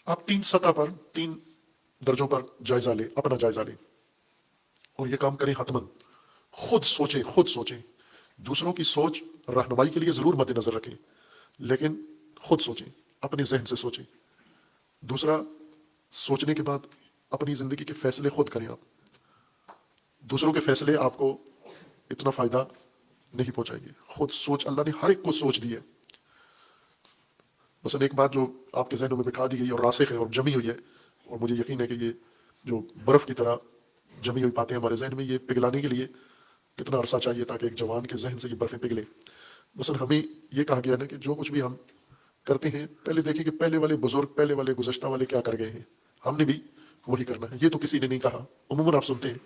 آپ 3 سطح پر 3 درجوں پر جائزہ لیں، اپنا جائزہ لیں اور یہ کام کریں حتماً. خود سوچیں. دوسروں کی سوچ رہنمائی کے لیے ضرور مد نظر رکھیں، لیکن خود سوچیں، اپنے ذہن سے سوچیں. دوسرا، سوچنے کے بعد اپنی زندگی کے فیصلے خود کریں. آپ دوسروں کے فیصلے آپ کو اتنا فائدہ نہیں پہنچائیں گے. خود سوچ، اللہ نے ہر ایک کو سوچ دی ہے. مثلا ایک بات جو آپ کے ذہنوں میں بٹھا دی گئی اور راسخ ہے اور جمی ہوئی ہے، اور مجھے یقین ہے کہ یہ جو برف کی طرح جمی ہوئی باتیں ہمارے ذہن میں، یہ پگھلانے کے لیے کتنا عرصہ چاہیے تاکہ ایک جوان کے ذہن سے یہ برفیں پگھلیں. مثلا ہمیں یہ کہا گیا نا کہ جو کچھ بھی ہم کرتے ہیں پہلے دیکھیں کہ پہلے والے بزرگ، پہلے والے گزشتہ والے کیا کر گئے ہیں، ہم نے بھی وہی کرنا ہے. یہ تو کسی نے نہیں کہا. عموماً آپ سنتے ہیں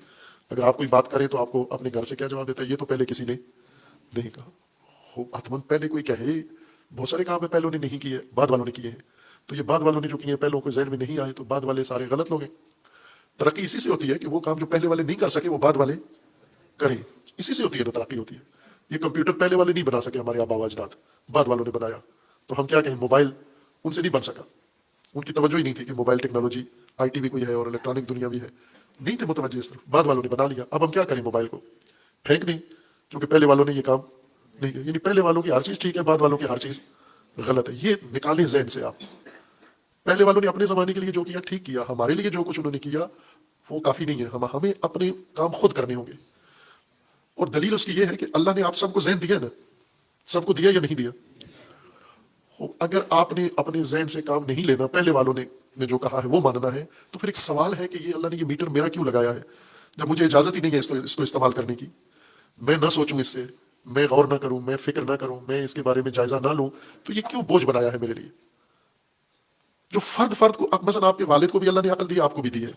اگر آپ کوئی بات کریں تو آپ کو اپنے گھر سے کیا جواب دیتا ہے، یہ تو پہلے کسی نے نہیں کہا. حتماً پہلے کوئی کہے. بہت سارے کام ہے پہلوں نے نہیں کیے، بعد والوں نے کیے ہیں. تو یہ بعد والوں نے جو کیے ہیں پہلوں کو ذہن میں نہیں آئے، تو بعد والے سارے غلط لوگ ہیں. ترقی اسی سے ہوتی ہے کہ وہ کام جو پہلے والے نہیں کر سکے وہ بعد والے کریں. اسی سے ہوتی ہے نا ترقی ہوتی ہے. یہ کمپیوٹر پہلے والے نہیں بنا سکے، ہمارے آبا و اجداد، بعد والوں نے بنایا. تو ہم کیا کہیں، موبائل ان سے نہیں بن سکا. ان کی توجہ ہی نہیں تھی کہ موبائل ٹیکنالوجی، آئی ٹی بھی کوئی ہے اور الیکٹرانک دنیا بھی ہے. نہیں تھے متوجہ اس طرف، بعد والوں نے بنا لیا. اب ہم کیا کریں، موبائل کو پھینک دیں کیونکہ پہلے والوں نے یہ کام نہیں کیا. یعنی پہلے والوں کی ہر چیز ٹھیک ہے، بعد والوں کی ہر چیز غلط ہے. یہ نکالیں ذہن سے آپ. پہلے والوں نے اپنے زمانے کے لیے جو کیا ٹھیک کیا، ہمارے لیے جو کچھ انہوں نے کیا وہ کافی نہیں ہے. ہمیں اپنے کام خود کرنے ہوں گے. اور دلیل اس کی یہ ہے کہ اللہ نے آپ سب کو ذہن دیا نا، سب کو دیا یا نہیں دیا. اگر آپ نے اپنے ذہن سے کام نہیں لینا، پہلے والوں نے جو کہا ہے وہ ماننا ہے، تو پھر ایک سوال ہے کہ یہ اللہ نے یہ میٹر میرا کیوں لگایا ہے جب مجھے اجازت ہی نہیں ہے اس کو استعمال کرنے کی. میں نہ سوچوں اس سے، میں غور نہ کروں، میں فکر نہ کروں، میں اس کے بارے میں جائزہ نہ لوں، تو یہ کیوں بوجھ بنایا ہے میرے لیے. جو فرد کو، مثلا آپ کے والد کو بھی اللہ نے عقل دی، آپ کو بھی دی ہے.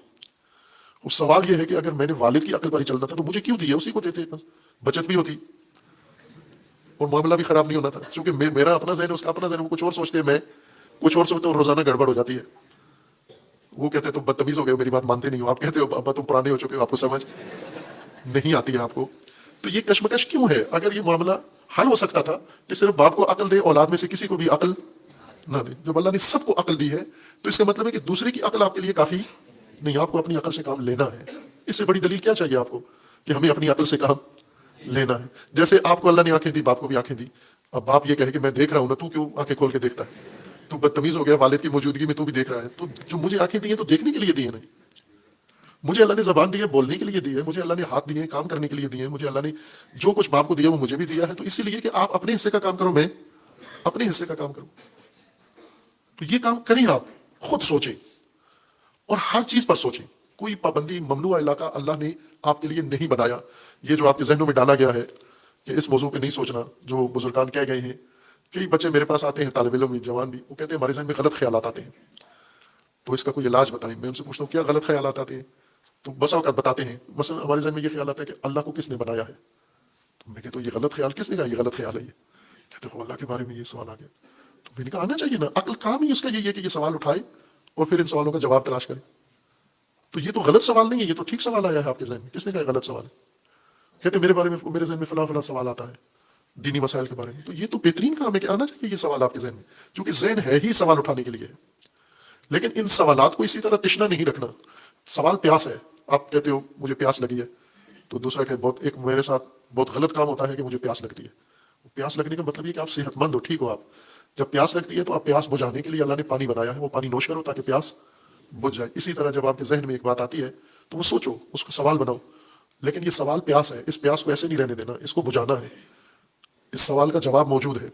وہ سوال یہ ہے کہ اگر میں نے والد کی عقل پر ہی چلنا تھا تو مجھے کیوں دی ہے، اسی کو دیتے، بچت بھی ہوتی اور معاملہ بھی خراب نہیں ہونا تھا. کیونکہ میرا اپنا ذہن، اس کا اپنا ذہن، وہ کچھ اور سوچتے ہیں، میں کچھ اور سوچتا ہوں، روزانہ گڑبڑ ہو جاتی ہے. وہ کہتے ہیں تم بدتمیز ہو گئے ہو، میری بات مانتے نہیں ہو. آپ کہتے ہو ابا تم پرانے ہو چکے ہو، آپ کو سمجھ نہیں آتی ہے آپ کو. تو یہ کشمکش کیوں ہے؟ اگر یہ معاملہ حل ہو سکتا تھا کہ صرف باپ کو عقل دے، اولاد میں سے کسی کو بھی عقل نہ دے. جب اللہ نے سب کو عقل دی ہے تو اس کا مطلب ہے کہ دوسرے کی عقل آپ کے لیے کافی نہیں، آپ کو اپنی عقل سے کام لینا ہے. اس سے بڑی دلیل کیا چاہیے آپ کو کہ ہمیں اپنی عقل سے کام لینا ہے. جیسے آپ کو اللہ نے آنکھیں دی، باپ کو بھی آنکھیں دی. اب باپ یہ کہے کہ میں دیکھ رہا ہوں نا، تو کیوں آنکھیں کھول کے دیکھتا ہے؟ تو بدتمیز ہو گیا، والد کی موجودگی میں تو بھی دیکھ رہا ہے. تو جو مجھے آنکھیں دی ہیں تو دیکھنے کے لیے دی ہیں نہیں. مجھے اللہ نے زبان دی ہے بولنے کے لیے دی ہے، مجھے اللہ نے ہاتھ دیے ہیں کام کرنے کے لیے دیے ہیں. مجھے اللہ نے جو کچھ باپ کو دیا وہ مجھے بھی دیا ہے. تو اسی لیے کہ آپ اپنے حصے کا کام کرو، میں اپنے حصے کا کام کروں. تو یہ کام کریں. آپ خود سوچیں اور ہر چیز پر سوچیں. کوئی پابندی، ممنوع علاقہ اللہ نے آپ کے لیے نہیں بنایا. یہ جو آپ کے ذہنوں میں ڈالا گیا ہے کہ اس موضوع پہ نہیں سوچنا، جو بزرگان کہہ گئے ہیں. کئی بچے میرے پاس آتے ہیں، طالب علم بھی، جوان بھی، وہ کہتے ہیں ہمارے ذہن میں غلط خیالات آتے ہیں، تو اس کا کوئی علاج بتائیں. میں ان سے پوچھتا ہوں کیا غلط خیالات آتے ہیں؟ تو بس اوقات بتاتے ہیں. مثلا ہمارے ذہن میں یہ خیال آتا ہے کہ اللہ کو کس نے بنایا ہے. تو میں کہتا ہوں یہ غلط خیال کس نے کہا، یہ غلط خیال ہے. یہ کہتے ہیں اللہ کے بارے میں یہ سوال آ گیا. تو میں نے کہا آنا چاہیے نا. عقل کام ہی اس کا یہی ہے کہ یہ سوال اٹھائے اور پھر ان سوالوں کا جواب تلاش کرے. تو یہ تو غلط سوال نہیں ہے، یہ تو ٹھیک سوال آیا ہے آپ کے ذہن میں. کس نے کہا غلط سوال ہے؟ کہتے میرے بارے میں، میرے ذہن میں فلاں سوال آتا ہے دینی مسائل کے بارے میں. تو یہ تو بہترین کام ہے کہ آنا چاہیے یہ سوال آپ کے ذہن میں، کیونکہ ذہن ہے ہی سوال اٹھانے کے لیے. لیکن ان سوالات کو اسی طرح تشنا نہیں رکھنا. سوال پیاس ہے، آپ کہتے ہو مجھے پیاس لگی ہے، تو دوسرا کہ ایک میرے ساتھ بہت غلط کام ہوتا ہے کہ مجھے پیاس لگتی ہے. پیاس لگنے کا مطلب یہ کہ آپ صحت مند ہو، ٹھیک ہو. آپ جب پیاس لگتی ہے تو آپ پیاس بجھانے کے لیے اللہ نے پانی بنایا ہے، وہ پانی نوش کرو تاکہ پیاس بجھ جائے. اسی طرح جب آپ کے ذہن میں ایک بات آتی ہے تو وہ سوچو، اس کو سوال بناؤ. لیکن یہ سوال پیاس ہے، اس پیاس کو ایسے نہیں رہنے دینا، اس کو بجھانا ہے. اس سوال کا جواب موجود ہے.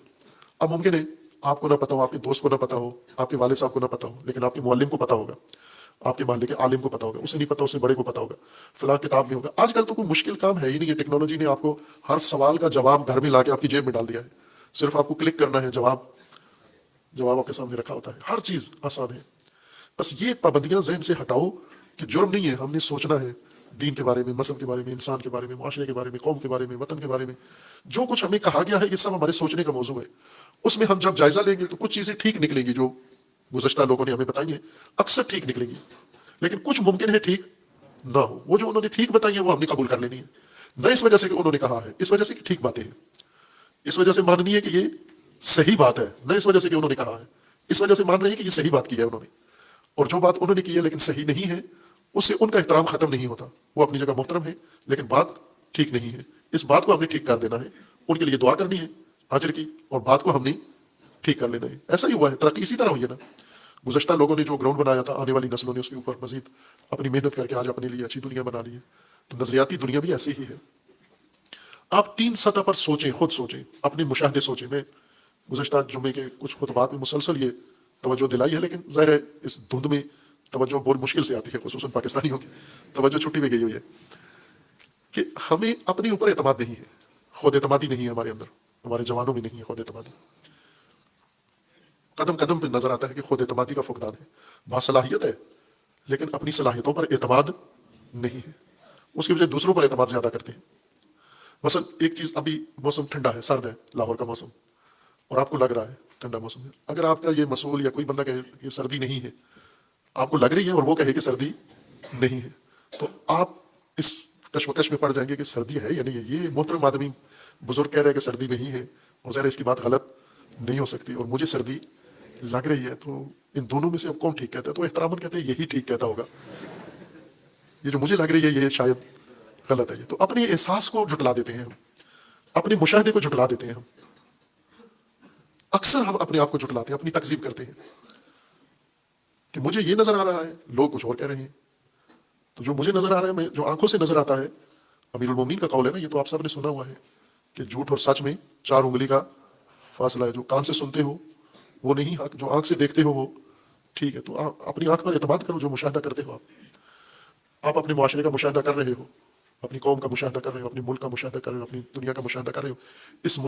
اب ممکن ہے آپ کو نہ پتا ہو، آپ کے دوست کو نہ پتا ہو، آپ کے والد صاحب کو نہ پتا ہو، لیکن آپ کے معلم کو پتا ہوگا، آپ کے محلے کے عالم کو پتا ہوگا. اسے نہیں پتا، اسے بڑے کو پتا ہوگا. فلاں کتاب میں ہوگا. آج کل تو کوئی مشکل کام ہے ہی نہیں ہے. ٹیکنالوجی نے آپ کو ہر سوال کا جواب گھر میں لا کے آپ کی جیب میں ڈال دیا ہے. صرف آپ کو کلک کرنا ہے، جواب آپ کے سامنے رکھا ہوتا ہے. ہر چیز آسان ہے. بس یہ پابندیاں ذہن سے ہٹاؤ کہ جرم نہیں ہے، ہم نے سوچنا ہے دین کے بارے میں، مذہب کے بارے میں، انسان کے بارے میں، معاشرے کے بارے میں، قوم کے بارے میں، وطن کے بارے میں. جو کچھ ہمیں کہا گیا ہے یہ سب ہمارے سوچنے کا موضوع ہے. اس میں ہم جب جائزہ لیں گے تو کچھ چیزیں ٹھیک نکلیں گی جو گزشتہ لوگوں نے ہمیں بتائی ہیں، اکثر ٹھیک نکلیں گی. لیکن کچھ ممکن ہے ٹھیک نہ ہو. وہ جو انہوں نے ٹھیک بتائی ہیں وہ ہم نے قبول کر لینی ہے، نہ اس وجہ سے کہ انہوں نے کہا ہے، اس وجہ سے کہ ٹھیک باتیں ہیں. اس وجہ سے ماننی ہے کہ یہ صحیح بات ہے، نہ اس وجہ سے کہ انہوں نے کہا ہے. اس وجہ سے مان رہے ہیں کہ یہ صحیح بات کی ہے انہوں نے. اور جو بات انہوں نے کی ہے لیکن صحیح نہیں ہے، اس سے ان کا احترام ختم نہیں ہوتا. وہ اپنی جگہ محترم ہے لیکن بات ٹھیک نہیں ہے. اس بات کو ہم نے ٹھیک کر دینا ہے، ان کے لیے دعا کرنی ہے اجر کی، اور بات کو ہم نے ٹھیک کر لینا ہے. ایسا ہی ہوا ہے، ترقی اسی طرح ہوئی ہے نا. گزشتہ لوگوں نے جو گراؤنڈ بنایا تھا، آنے والی نسلوں نے اس کے اوپر مزید اپنی محنت کر کے آج اپنے لیے اچھی دنیا بنا لی ہے. تو نظریاتی دنیا بھی ایسی ہی ہے. آپ 3 سطح پر سوچیں، خود سوچیں، اپنے مشاہدے سوچیں. میں گزشتہ جمعے کے کچھ خطبات میں مسلسل یہ توجہ دلائی ہے، لیکن ظاہر ہے اس دھند میں توجہ بہت مشکل سے آتی ہے، خصوصاً پاکستانیوں کی توجہ چھٹی میں گئی ہوئی ہے کہ ہمیں اپنے اوپر اعتماد نہیں ہے، خود اعتمادی نہیں ہے ہمارے اندر، ہمارے جوانوں میں نہیں ہے خود اعتمادی. قدم قدم پہ نظر آتا ہے کہ خود اعتمادی کا فقدان ہے. باصلاحیت ہے لیکن اپنی صلاحیتوں پر اعتماد نہیں ہے، اس کی وجہ دوسروں پر اعتماد زیادہ کرتے ہیں. مثلا ایک چیز، ابھی موسم ٹھنڈا ہے، سرد ہے، لاہور کا موسم، اور آپ کو لگ رہا ہے ٹھنڈا موسم ہے. اگر آپ کا یہ مسئول یا کوئی بندہ کہے کہ سردی نہیں ہے، آپ کو لگ رہی ہے، اور وہ کہے کہ سردی نہیں ہے، تو آپ اس کشمکش میں پڑ جائیں گے کہ سردی ہے یا نہیں ہے. یہ محترم آدمی بزرگ کہہ رہے ہیں کہ سردی نہیں ہے، اور ظاہر اس کی بات غلط نہیں ہو سکتی، اور مجھے سردی لگ رہی ہے. تو ان دونوں میں سے اب کون ٹھیک کہتا ہے؟ تو احتراماً کہتے ہیں یہی ٹھیک کہتا ہوگا، یہ جو مجھے لگ رہی ہے یہ شاید غلط ہے. یہ تو اپنے احساس کو جھٹلا دیتے ہیں ہم، اپنے مشاہدے کو جھٹلا دیتے ہیں ہم. اکثر ہم اپنے آپ کو جھٹلاتے ہیں، اپنی تکذیب کرتے ہیں کہ مجھے یہ نظر آ رہا ہے، لوگ کچھ اور کہہ رہے ہیں. تو جو مجھے نظر آ رہا ہے، میں جو آنکھوں سے نظر آتا ہے، امیر المومنین کا قول ہے نا، یہ تو آپ سب نے سنا ہوا ہے کہ جھوٹ اور سچ میں 4 انگلی کا فاصلہ ہے. جو کان سے سنتے ہو وہ نہیں حق، جو آنکھ سے دیکھتے ہو وہ ٹھیک ہے. تو آپ اپنی آنکھ پر اعتماد کرو. جو مشاہدہ کرتے ہو آپ اپنے معاشرے کا مشاہدہ کر رہے ہو، اپنی قوم کا مشاہدہ کر رہے ہو، اپنے ملک کا مشاہدہ کر رہے ہو، اپنی دنیا کا مشاہدہ کر رہے ہو. اس